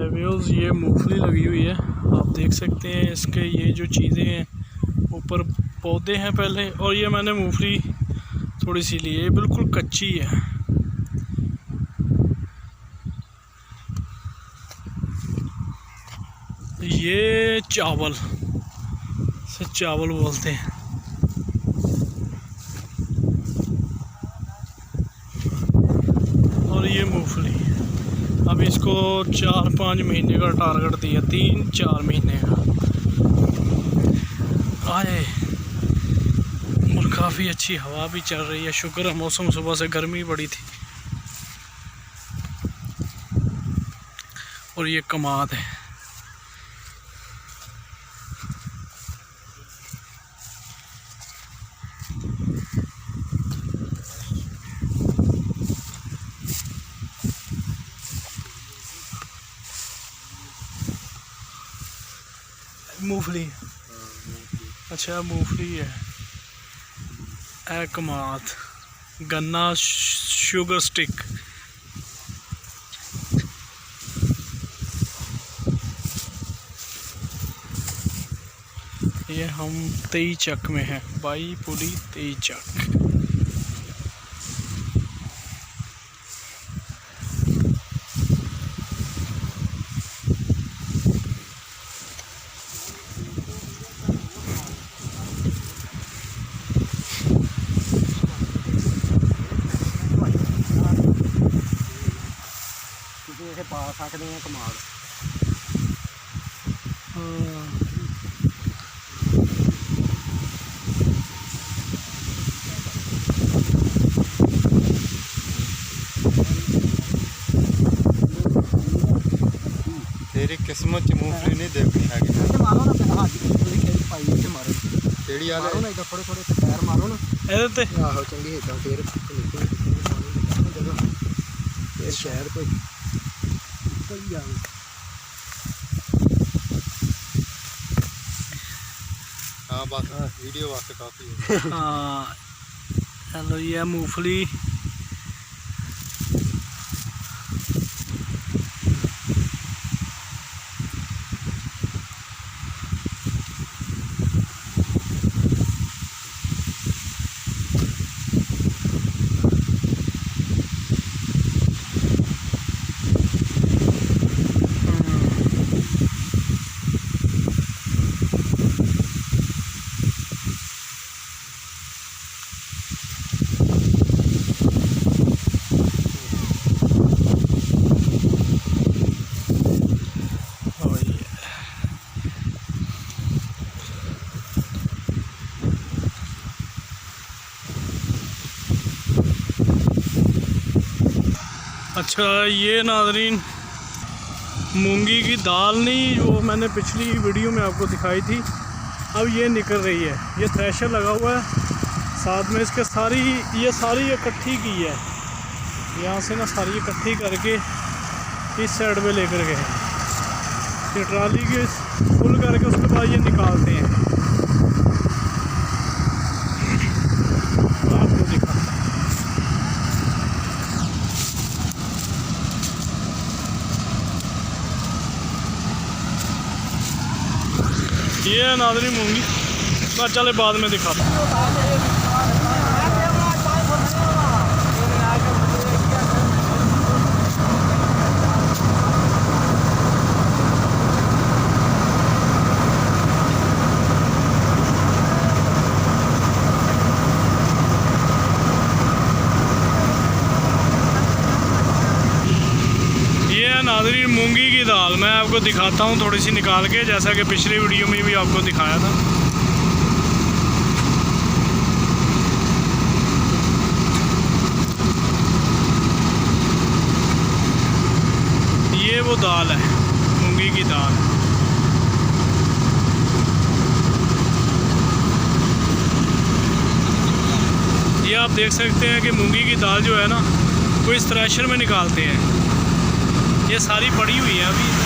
हाय viewers, ये मूंगफली लगी हुई है। आप देख सकते हैं इसके ये जो चीज़ें हैं ऊपर पौधे हैं पहले, और ये मैंने मूंगफली थोड़ी सी ली है, ये बिल्कुल कच्ची है। ये चावल से चावल बोलते हैं। और ये मूंगफली अब इसको 4-5 महीने का टारगेट दिया, 3-4 महीने का आए। और काफ़ी अच्छी हवा भी चल रही है, शुक्र है मौसम, सुबह से गर्मी बड़ी थी। और ये कमाद है। मूंगफली, अच्छा मूंगफली है। कमाद, गन्ना, शुगर स्टिक। ये हम 23 चक में हैं, 22 पुली 23 चक। पा सकते हैं कमाल। तेरी किस्मत च मूंगफली नहीं देखनी है। मारो ना हाथ थोड़ी खेल पाई है, मारो केड़ी वाले मारो ना, इधर थोड़े थोड़े पैर मारो ना ਇਹਦੇ ਤੇ। आहो चंगी है तो फिर शहर कोई जाए। हाँ बस वीडियो वास्ते काफ़ी है। हाँ चलो, ये मूंगफली। अच्छा ये नाज़रीन, मूंगी की दाल नहीं, वो मैंने पिछली वीडियो में आपको दिखाई थी, अब ये निकल रही है। ये थ्रेशर लगा हुआ है साथ में इसके, ये सारी इकट्ठी की है। यहाँ से ना सारी इकट्ठी करके इस साइड पे लेकर गए हैं। ये ट्राली के फुल करके उसके बाद ये निकालते हैं। आपको दिखा, ये है नाज़रीन मूंगी। मैं चले बाद में दिखाता हूँ। नाज़रीन मूंगी की दाल मैं आपको दिखाता हूँ थोड़ी सी निकाल के, जैसा कि पिछली वीडियो में भी आपको दिखाया था। ये वो दाल है, मूंगी की दाल। ये आप देख सकते हैं कि मूंगी की दाल जो है ना, वो इस थ्रेशर में निकालते हैं। ये सारी पड़ी हुई है अभी।